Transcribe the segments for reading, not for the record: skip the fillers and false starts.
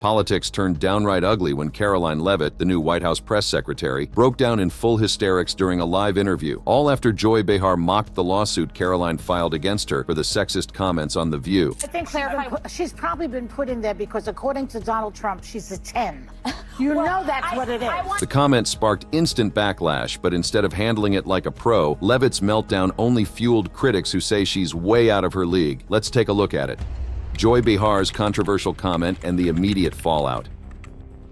Politics turned downright ugly when Karoline Leavitt, the new White House press secretary, broke down in full hysterics during a live interview, all after Joy Behar mocked the lawsuit Karoline filed against her for the sexist comments on The View. I think she's probably been put in there because, according to Donald Trump, she's a 10. You know that's what it is. The comment sparked instant backlash, but instead of handling it like a pro, Leavitt's meltdown only fueled critics who say she's way out of her league. Let's take a look at it. Joy Behar's controversial comment and the immediate fallout.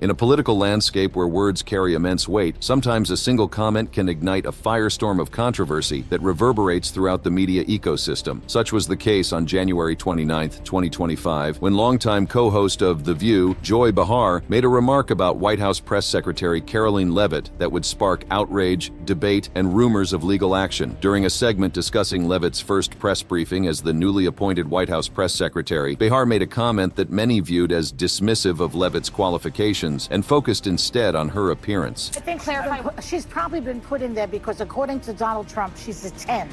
In a political landscape where words carry immense weight, sometimes a single comment can ignite a firestorm of controversy that reverberates throughout the media ecosystem. Such was the case on January 29, 2025, when longtime co-host of The View, Joy Behar, made a remark about White House Press Secretary Karoline Leavitt that would spark outrage, debate, and rumors of legal action. During a segment discussing Leavitt's first press briefing as the newly appointed White House Press Secretary, Behar made a comment that many viewed as dismissive of Leavitt's qualifications and focused instead on her appearance. I think she's probably been put in there because, according to Donald Trump, she's a 10.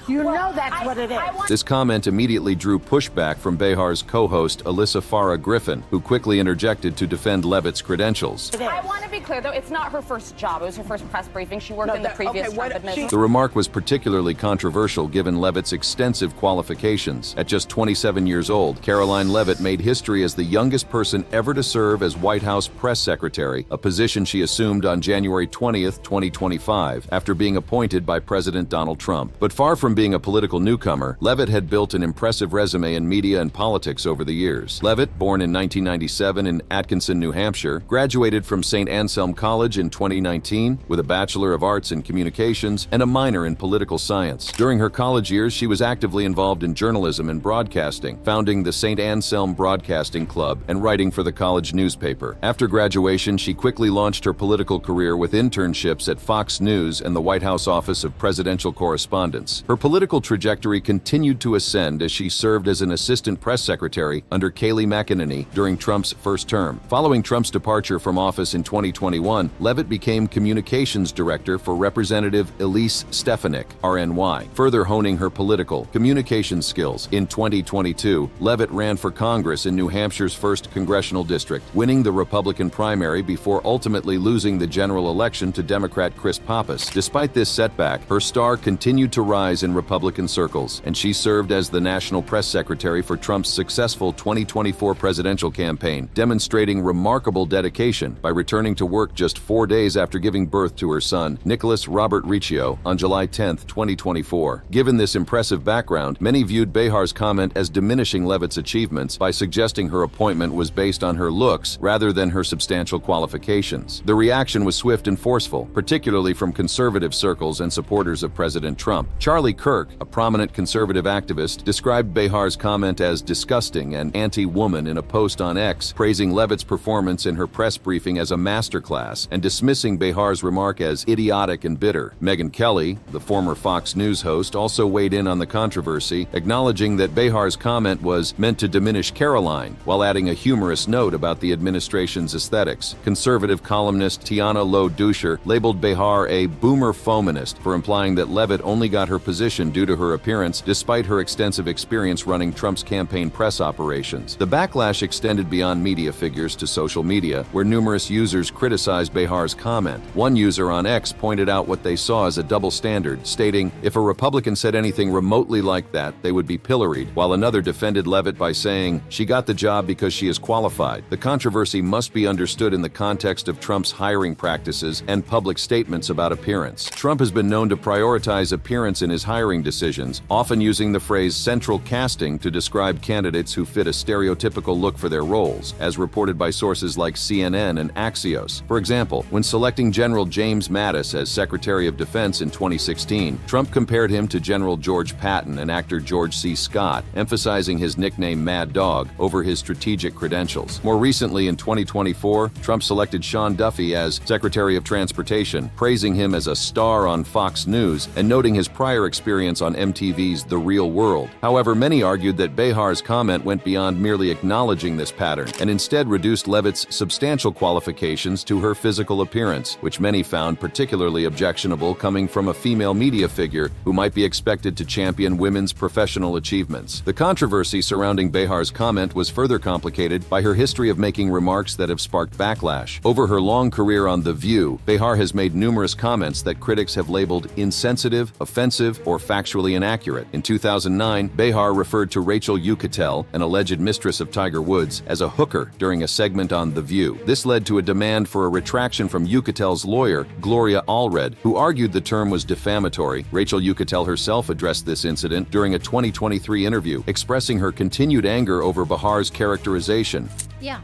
You know that's what it is. This comment immediately drew pushback from Behar's co-host Alyssa Farah Griffin, who quickly interjected to defend Leavitt's credentials. I want to be clear, though, it's not her first job. It was her first press briefing. She worked in the previous Trump administration. The remark was particularly controversial given Leavitt's extensive qualifications. At just 27 years old, Karoline Leavitt made history as the youngest person ever to serve as White House press secretary, a position she assumed on January 20th, 2025, after being appointed by President Donald Trump. But far from being a political newcomer, Leavitt had built an impressive resume in media and politics over the years. Leavitt, born in 1997 in Atkinson, New Hampshire, graduated from St. Anselm College in 2019 with a Bachelor of Arts in Communications and a minor in political science. During her college years, she was actively involved in journalism and broadcasting, founding the St. Anselm Broadcasting Club and writing for the college newspaper. After graduation, she quickly launched her political career with internships at Fox News and the White House Office of Presidential Correspondence. Her political trajectory continued to ascend as she served as an assistant press secretary under Kayleigh McEnany during Trump's first term. Following Trump's departure from office in 2021, Leavitt became communications director for Representative Elise Stefanik, RNY, further honing her political communications skills. In 2022, Leavitt ran for Congress in New Hampshire's 1st congressional district, winning the Republican primary before ultimately losing the general election to Democrat Chris Pappas. Despite this setback, her star continued to rise in Republican circles, and she served as the national press secretary for Trump's successful 2024 presidential campaign, demonstrating remarkable dedication by returning to work just 4 days after giving birth to her son, Nicholas Robert Riccio, on July 10, 2024. Given this impressive background, many viewed Behar's comment as diminishing Leavitt's achievements by suggesting her appointment was based on her looks rather than her substantial qualifications. The reaction was swift and forceful, particularly from conservative circles and supporters of President Trump. Charlie Kirk, a prominent conservative activist, described Behar's comment as disgusting and anti-woman in a post on X, praising Leavitt's performance in her press briefing as a masterclass and dismissing Behar's remark as idiotic and bitter. Megyn Kelly, the former Fox News host, also weighed in on the controversy, acknowledging that Behar's comment was meant to diminish Karoline, while adding a humorous note about the administration's aesthetics. Conservative columnist Tiana Lowe-Dusher labeled Behar a boomer feminist for implying that Leavitt only got her position due to her appearance despite her extensive experience running Trump's campaign press operations. The backlash extended beyond media figures to social media, where numerous users criticized Behar's comment. One user on X pointed out what they saw as a double standard, stating, "If a Republican said anything remotely like that, they would be pilloried," while another defended Leavitt by saying, "She got the job because she is qualified." The controversy must be understood in the context of Trump's hiring practices and public statements about appearance. Trump has been known to prioritize appearance in his hiring decisions, often using the phrase central casting to describe candidates who fit a stereotypical look for their roles, as reported by sources like CNN and Axios. For example, when selecting General James Mattis as Secretary of Defense in 2016, Trump compared him to General George Patton and actor George C. Scott, emphasizing his nickname Mad Dog over his strategic credentials. More recently, in 2024, Trump selected Sean Duffy as Secretary of Transportation, praising him as a star on Fox News and noting his prior experience experience on MTV's The Real World. However, many argued that Behar's comment went beyond merely acknowledging this pattern and instead reduced Leavitt's substantial qualifications to her physical appearance, which many found particularly objectionable coming from a female media figure who might be expected to champion women's professional achievements. The controversy surrounding Behar's comment was further complicated by her history of making remarks that have sparked backlash. Over her long career on The View, Behar has made numerous comments that critics have labeled insensitive, offensive, or factually inaccurate. In 2009, Behar referred to Rachel Yucatel, an alleged mistress of Tiger Woods, as a hooker during a segment on The View. This led to a demand for a retraction from Yucatel's lawyer, Gloria Allred, who argued the term was defamatory. Rachel Yucatel herself addressed this incident during a 2023 interview, expressing her continued anger over Behar's characterization. Yeah.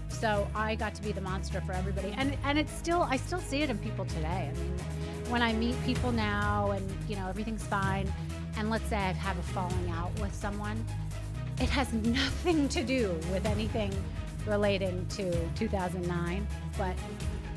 So I got to be the monster for everybody. And I still see it in people today. I mean, when I meet people now and, everything's fine, and let's say I have a falling out with someone, it has nothing to do with anything relating to 2009, but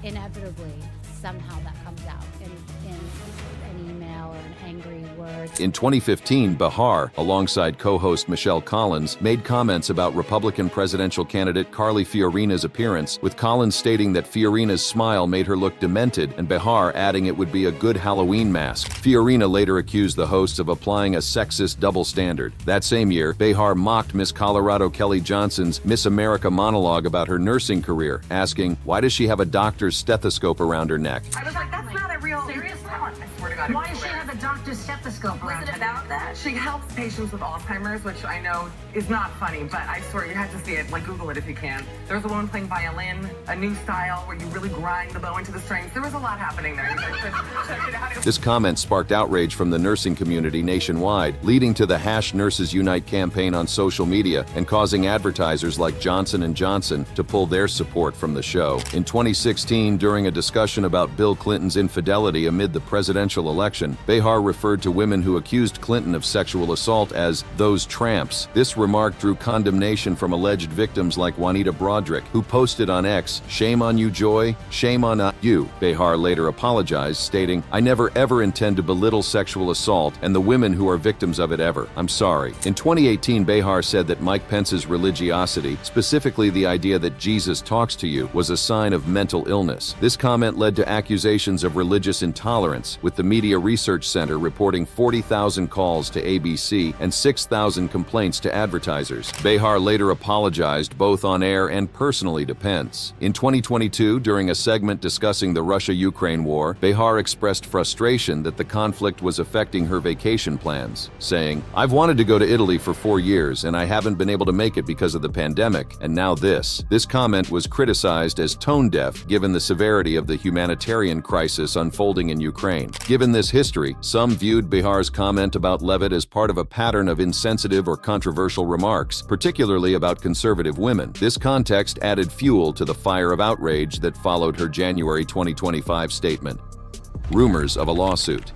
inevitably, somehow that comes out in an email or an angry word. In 2015, Behar, alongside co-host Michelle Collins, made comments about Republican presidential candidate Carly Fiorina's appearance, with Collins stating that Fiorina's smile made her look demented and Behar adding it would be a good Halloween mask. Fiorina later accused the hosts of applying a sexist double standard. That same year, Behar mocked Miss Colorado Kelly Johnson's Miss America monologue about her nursing career, asking, "Why does she have a doctor's stethoscope around her neck?" I was like, that's not a real serious thought. I swear to God. Why does she have a doctor's stethoscope around Was it her? about that? She helps patients with Alzheimer's, which I know is not funny, but I swear you have to see it. Like, Google it if you can. There's a woman playing violin, a new style where you really grind the bow into the strings. There was a lot happening there. You guys should check it out. This comment sparked outrage from the nursing community nationwide, leading to the #Nurses Unite campaign on social media and causing advertisers like Johnson & Johnson to pull their support from the show. In 2016, during a discussion about Bill Clinton's infidelity amid the presidential election, Behar referred to women who accused Clinton of sexual assault as those tramps. This remark drew condemnation from alleged victims like Juanita Broderick, who posted on X, "Shame on you, Joy. Shame on you." Behar later apologized, stating, "I never ever intend to belittle sexual assault and the women who are victims of it ever. I'm sorry." In 2018, Behar said that Mike Pence's religiosity, specifically the idea that Jesus talks to you, was a sign of mental illness. This comment led to accusations of religious intolerance, with the Media Research Center reporting 40,000 calls to ABC and 6,000 complaints to advertisers. Behar later apologized both on air and personally to Pence. In 2022, during a segment discussing the Russia-Ukraine war, Behar expressed frustration that the conflict was affecting her vacation plans, saying, "I've wanted to go to Italy for 4 years and I haven't been able to make it because of the pandemic, and now this." This comment was criticized as tone-deaf given the severity of the humanitarian crisis unfolding in Ukraine. Given this history, some viewed Behar's comment about Leavitt as part of a pattern of insensitive or controversial remarks, particularly about conservative women. This context added fuel to the fire of outrage that followed her January 2025 statement. Rumors of a lawsuit.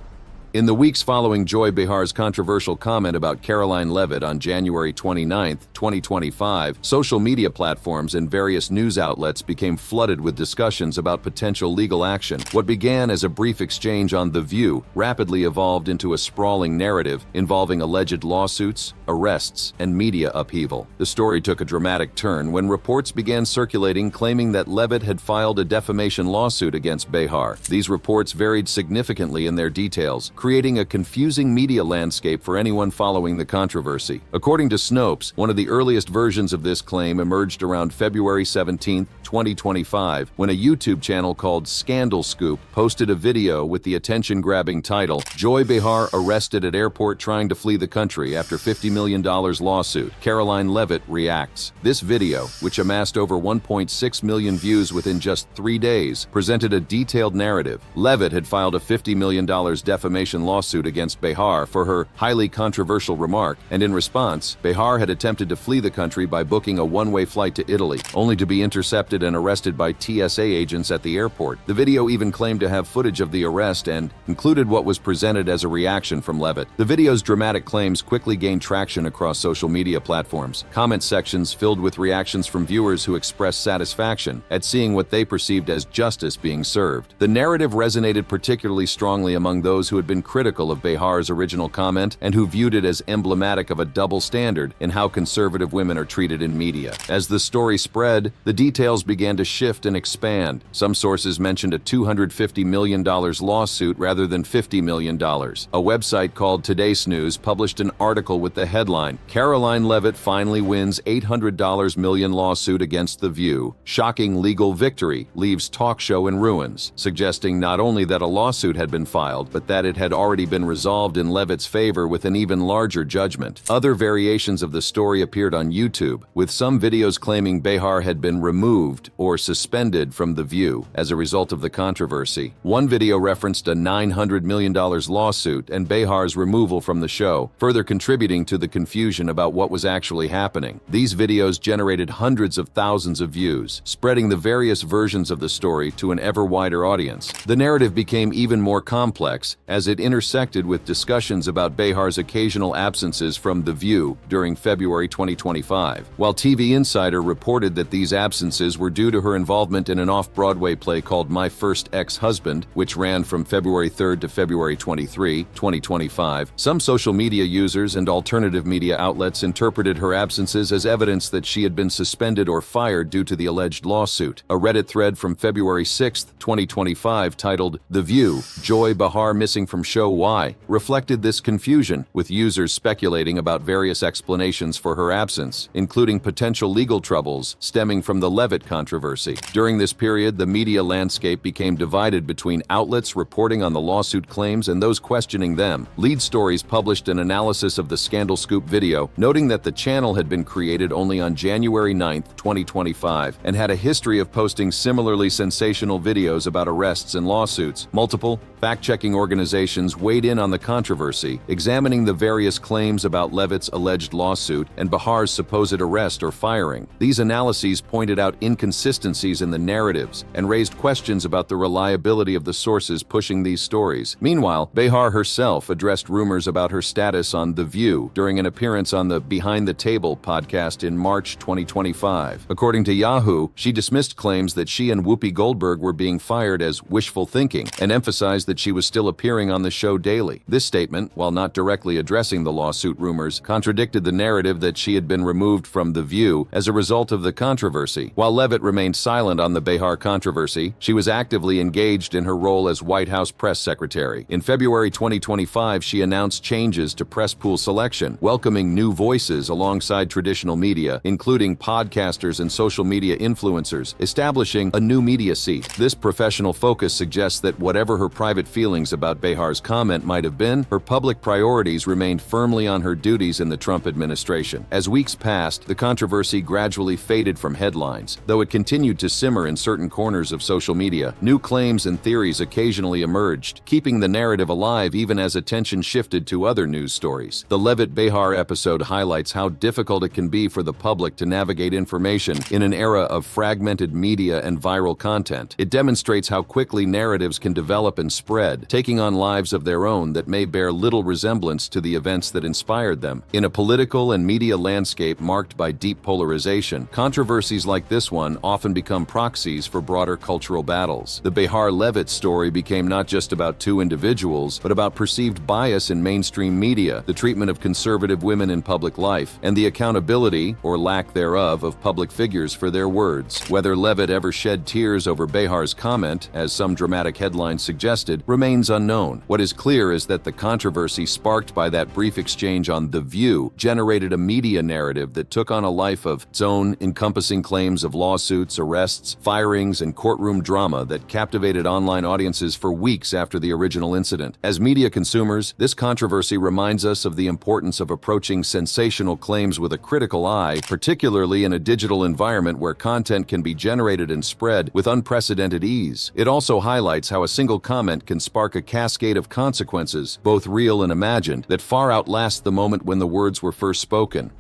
In the weeks following Joy Behar's controversial comment about Karoline Leavitt on January 29, 2025, social media platforms and various news outlets became flooded with discussions about potential legal action. What began as a brief exchange on The View rapidly evolved into a sprawling narrative involving alleged lawsuits, arrests, and media upheaval. The story took a dramatic turn when reports began circulating claiming that Leavitt had filed a defamation lawsuit against Behar. These reports varied significantly in their details, creating a confusing media landscape for anyone following the controversy. According to Snopes, one of the earliest versions of this claim emerged around February 17, 2025, when a YouTube channel called Scandal Scoop posted a video with the attention-grabbing title, "Joy Behar arrested at airport trying to flee the country after $50 million lawsuit. Karoline Leavitt reacts." This video, which amassed over 1.6 million views within just 3 days, presented a detailed narrative. Leavitt had filed a $50 million defamation lawsuit against Behar for her highly controversial remark, and in response, Behar had attempted to flee the country by booking a one-way flight to Italy, only to be intercepted confronted and arrested by TSA agents at the airport. The video even claimed to have footage of the arrest and included what was presented as a reaction from Leavitt. The video's dramatic claims quickly gained traction across social media platforms. Comment sections filled with reactions from viewers who expressed satisfaction at seeing what they perceived as justice being served. The narrative resonated particularly strongly among those who had been critical of Behar's original comment and who viewed it as emblematic of a double standard in how conservative women are treated in media. As the story spread, the details began to shift and expand. Some sources mentioned a $250 million lawsuit rather than $50 million. A website called Today's News published an article with the headline, "Karoline Leavitt finally wins $800 million lawsuit against The View. Shocking legal victory leaves talk show in ruins," suggesting not only that a lawsuit had been filed, but that it had already been resolved in Leavitt's favor with an even larger judgment. Other variations of the story appeared on YouTube, with some videos claiming Behar had been removed or suspended from The View as a result of the controversy. One video referenced a $900 million lawsuit and Behar's removal from the show, further contributing to the confusion about what was actually happening. These videos generated hundreds of thousands of views, spreading the various versions of the story to an ever wider audience. The narrative became even more complex as it intersected with discussions about Behar's occasional absences from The View during February 2025. While TV Insider reported that these absences were due to her involvement in an off-Broadway play called My First Ex-Husband, which ran from February 3rd to February 23, 2025, some social media users and alternative media outlets interpreted her absences as evidence that she had been suspended or fired due to the alleged lawsuit. A Reddit thread from February 6, 2025, titled "The View, Joy Behar Missing from Show Why?" reflected this confusion, with users speculating about various explanations for her absence, including potential legal troubles stemming from the Leavitt controversy. During this period, the media landscape became divided between outlets reporting on the lawsuit claims and those questioning them. Lead Stories published an analysis of the Scandal Scoop video, noting that the channel had been created only on January 9, 2025, and had a history of posting similarly sensational videos about arrests and lawsuits. Multiple fact-checking organizations weighed in on the controversy, examining the various claims about Leavitt's alleged lawsuit and Behar's supposed arrest or firing. These analyses pointed out inconsistencies in the narratives and raised questions about the reliability of the sources pushing these stories. Meanwhile, Behar herself addressed rumors about her status on The View during an appearance on the Behind the Table podcast in March 2025. According to Yahoo, she dismissed claims that she and Whoopi Goldberg were being fired as wishful thinking and emphasized that she was still appearing on the show daily. This statement, while not directly addressing the lawsuit rumors, contradicted the narrative that she had been removed from The View as a result of the controversy. While Leavitt remained silent on the Behar controversy, she was actively engaged in her role as White House press secretary. In February 2025, she announced changes to press pool selection, welcoming new voices alongside traditional media, including podcasters and social media influencers, establishing a new media seat. This professional focus suggests that whatever her private feelings about Behar's comment might have been, her public priorities remained firmly on her duties in the Trump administration. As weeks passed, the controversy gradually faded from headlines, though it continued to simmer in certain corners of social media. New claims and theories occasionally emerged, keeping the narrative alive even as attention shifted to other news stories. The Leavitt-Behar episode highlights how difficult it can be for the public to navigate information in an era of fragmented media and viral content. It demonstrates how quickly narratives can develop and spread, taking on lives of their own that may bear little resemblance to the events that inspired them. In a political and media landscape marked by deep polarization, controversies like this one often become proxies for broader cultural battles. The Behar-Leavitt story became not just about two individuals, but about perceived bias in mainstream media, the treatment of conservative women in public life, and the accountability, or lack thereof, of public figures for their words. Whether Leavitt ever shed tears over Behar's comment, as some dramatic headlines suggested, remains unknown. What is clear is that the controversy sparked by that brief exchange on The View generated a media narrative that took on a life of its own, encompassing claims of lawsuits, arrests, firings, and courtroom drama that captivated online audiences for weeks after the original incident. As media consumers, this controversy reminds us of the importance of approaching sensational claims with a critical eye, particularly in a digital environment where content can be generated and spread with unprecedented ease. It also highlights how a single comment can spark a cascade of consequences, both real and imagined, that far outlast the moment when the words were first spoken.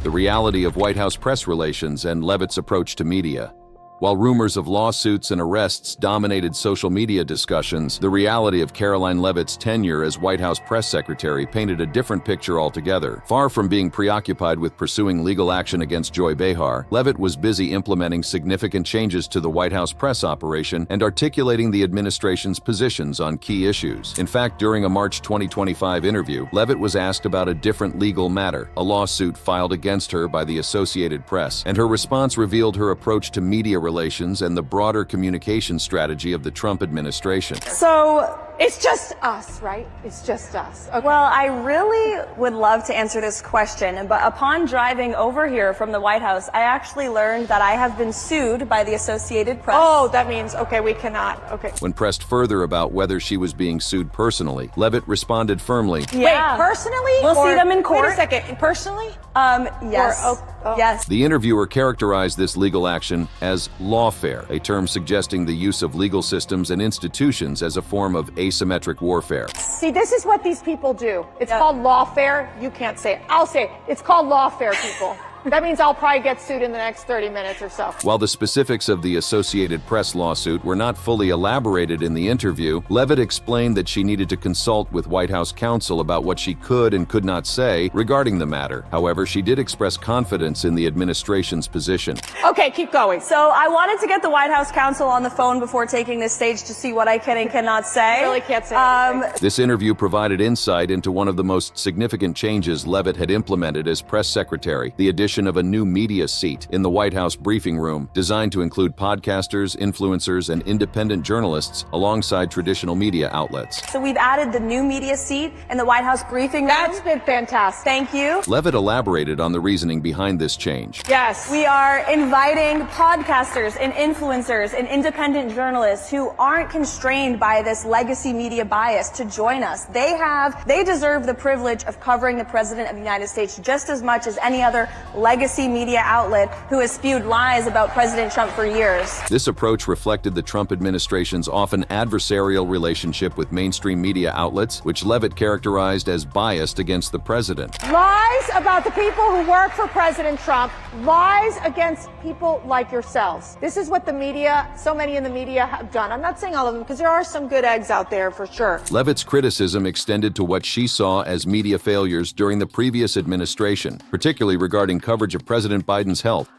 The reality of White House press relations and Leavitt's approach to media. While rumors of lawsuits and arrests dominated social media discussions, the reality of Karoline Leavitt's tenure as White House press secretary painted a different picture altogether. Far from being preoccupied with pursuing legal action against Joy Behar, Leavitt was busy implementing significant changes to the White House press operation and articulating the administration's positions on key issues. In fact, during a March 2025 interview, Leavitt was asked about a different legal matter, a lawsuit filed against her by the Associated Press, and her response revealed her approach to media relations and the broader communication strategy of the Trump administration. So, it's just us, right? It's just us. Okay. well, I really would love to answer this question, but upon driving over here from the White House, I actually learned that I have been sued by the Associated Press. Oh, that means, okay, we cannot. Okay. When pressed further about whether she was being sued personally, Leavitt responded firmly. Yeah. Wait, personally? We'll see them in court. Wait a second, personally? Yes. Yes. The interviewer characterized this legal action as lawfare, a term suggesting the use of legal systems and institutions as a form of asymmetric warfare. See, this is what these people do. It's called lawfare. You can't say it. I'll say it. It's called lawfare, people. That means I'll probably get sued in the next 30 minutes or so. While the specifics of the Associated Press lawsuit were not fully elaborated in the interview, Leavitt explained that she needed to consult with White House counsel about what she could and could not say regarding the matter. However, she did express confidence in the administration's position. Okay, keep going. So I wanted to get the White House counsel on the phone before taking this stage to see what I can and cannot say. You really can't say anything. This interview provided insight into one of the most significant changes Leavitt had implemented as press secretary, the addition of a new media seat in the White House briefing room designed to include podcasters, influencers, and independent journalists alongside traditional media outlets. So we've added the new media seat in the White House briefing room. That's been fantastic. Thank you. Leavitt elaborated on the reasoning behind this change. Yes. We are inviting podcasters and influencers and independent journalists who aren't constrained by this legacy media bias to join us. They deserve the privilege of covering the President of the United States just as much as any other legacy media outlet who has spewed lies about President Trump for years. This approach reflected the Trump administration's often adversarial relationship with mainstream media outlets, which Leavitt characterized as biased against the president. Lies about the people who work for President Trump, lies against people like yourselves. This is what the media, so many in the media have done. I'm not saying all of them because there are some good eggs out there for sure. Leavitt's criticism extended to what she saw as media failures during the previous administration, particularly regarding coverage of President Biden's health.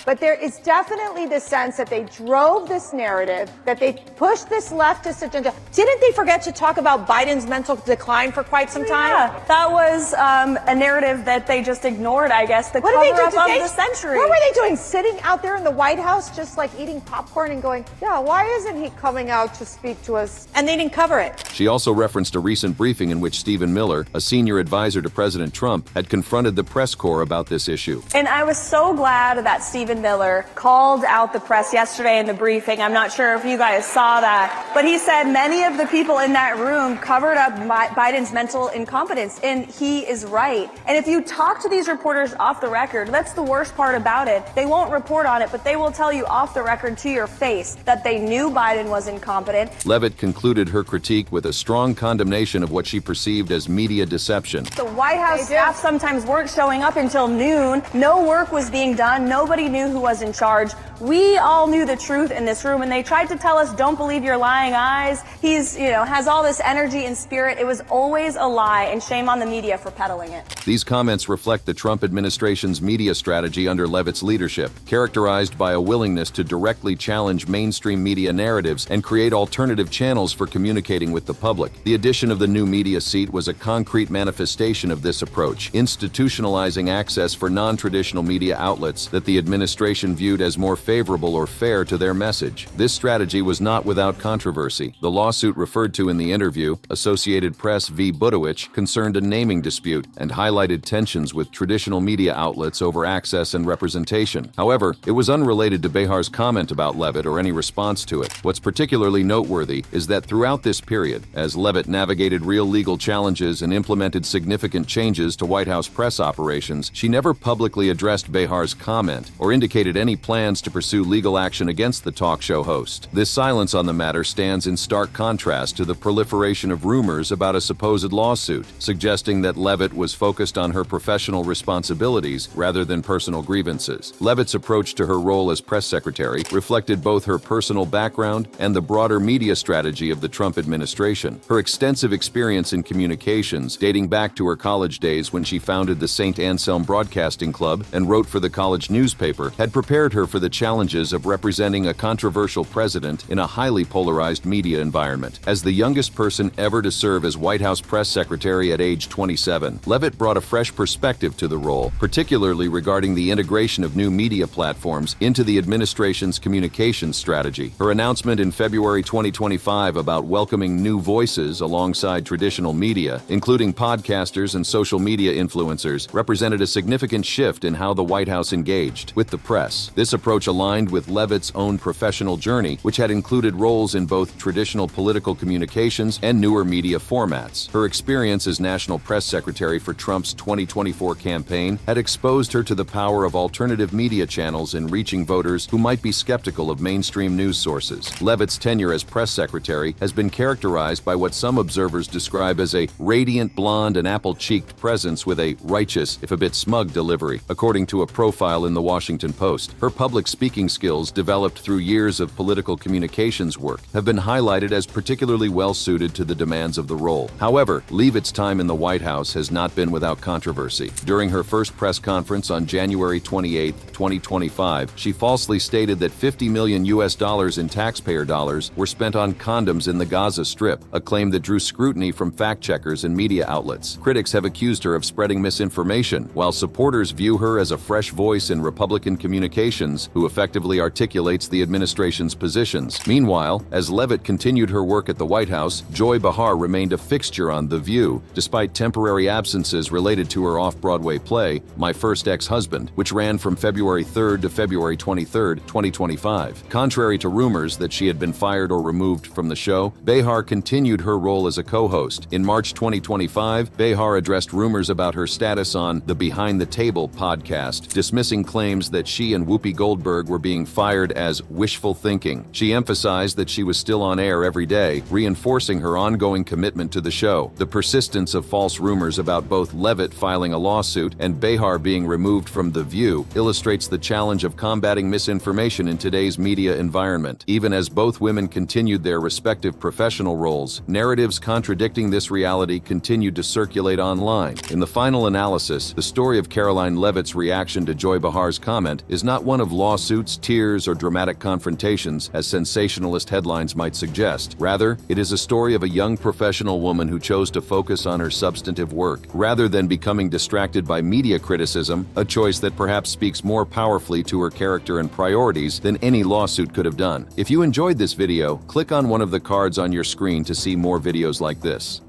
But there is definitely the sense that they drove this narrative, that they pushed this leftist agenda. Didn't they forget to talk about Biden's mental decline for quite some time? Yeah, that was a narrative that they just ignored, I guess, the What did they do? cover-up of the century. What were they doing? Sitting out there in the White House just like eating popcorn and going, yeah, why isn't he coming out to speak to us? And they didn't cover it. She also referenced a recent briefing in which Stephen Miller, a senior advisor to President Trump, had confronted the press corps about this issue. And I was so glad that Stephen Miller called out the press yesterday in the briefing. I'm not sure if you guys saw that, but he said many of the people in that room covered up Biden's mental incompetence, and he is right. And if you talk to these reporters off the record, that's the worst part about it. They won't report on it, but they will tell you off the record to your face that they knew Biden was incompetent. Leavitt concluded her critique with a strong condemnation of what she perceived as media deception. The White House staff sometimes weren't showing up until noon. No work was being done. Nobody knew who was in charge. We all knew the truth in this room, and they tried to tell us, don't believe your lying eyes. He's, has all this energy and spirit. It was always a lie, and shame on the media for peddling it. These comments reflect the Trump administration's media strategy under Leavitt's leadership, characterized by a willingness to directly challenge mainstream media narratives and create alternative channels for communicating with the public. The addition of the new media seat was a concrete manifestation of this approach, institutionalizing access for non-traditional media outlets that the administration viewed as more favorable or fair to their message. This strategy was not without controversy. The lawsuit referred to in the interview, Associated Press v. Budowich, concerned a naming dispute and highlighted tensions with traditional media outlets over access and representation. However, it was unrelated to Behar's comment about Leavitt or any response to it. What's particularly noteworthy is that throughout this period, as Leavitt navigated real legal challenges and implemented significant changes to White House press operations, she never publicly addressed Behar's comment or indicated any plans to pursue legal action against the talk show host. This silence on the matter stands in stark contrast to the proliferation of rumors about a supposed lawsuit, suggesting that Leavitt was focused on her professional responsibilities rather than personal grievances. Leavitt's approach to her role as press secretary reflected both her personal background and the broader media strategy of the Trump administration. Her extensive experience in communications, dating back to her college days when she founded the St. Anselm Broadcasting Club and wrote for the college newspaper, had prepared her for the challenges of representing a controversial president in a highly polarized media environment. As the youngest person ever to serve as White House press secretary at age 27, Leavitt brought a fresh perspective to the role, particularly regarding the integration of new media platforms into the administration's communications strategy. Her announcement in February 2025 about welcoming new voices alongside traditional media, including podcasters and social media influencers, represented a significant shift in how the White House engaged with the press. This approach aligned with Leavitt's own professional journey, which had included roles in both traditional political communications and newer media formats. Her experience as National Press Secretary for Trump's 2024 campaign had exposed her to the power of alternative media channels in reaching voters who might be skeptical of mainstream news sources. Leavitt's tenure as press secretary has been characterized by what some observers describe as a radiant blonde and apple-cheeked presence with a righteous, if a bit smug, delivery, according to a profile in the Washington Post. Her public speaking skills, developed through years of political communications work, have been highlighted as particularly well-suited to the demands of the role. However, Leavitt's time in the White House has not been without controversy. During her first press conference on January 28, 2025, she falsely stated that $50 million in taxpayer dollars were spent on condoms in the Gaza Strip, a claim that drew scrutiny from fact-checkers and media outlets. Critics have accused her of spreading misinformation, while supporters view her as a fresh voice in Republican communications who effectively articulates the administration's positions. Meanwhile, as Leavitt continued her work at the White House, Joy Behar remained a fixture on The View, despite temporary absences related to her off-Broadway play, My First Ex-Husband, which ran from February 3rd to February 23rd, 2025. Contrary to rumors that she had been fired or removed from the show, Behar continued her role as a co-host. In March 2025, Behar addressed rumors about her status on the Behind the Table podcast, dismissing claims that she and Whoopi Goldberg were being fired as wishful thinking. She emphasized that she was still on air every day, reinforcing her ongoing commitment to the show. The persistence of false rumors about both Leavitt filing a lawsuit and Behar being removed from The View illustrates the challenge of combating misinformation in today's media environment. Even as both women continued their respective professional roles, narratives contradicting this reality continued to circulate online. In the final analysis, the story of Karoline Leavitt's reaction to Joy Behar's comment is not one of lawsuits, tears, or dramatic confrontations, as sensationalist headlines might suggest. Rather, it is a story of a young professional woman who chose to focus on her substantive work, rather than becoming distracted by media criticism, a choice that perhaps speaks more powerfully to her character and priorities than any lawsuit could have done. If you enjoyed this video, click on one of the cards on your screen to see more videos like this.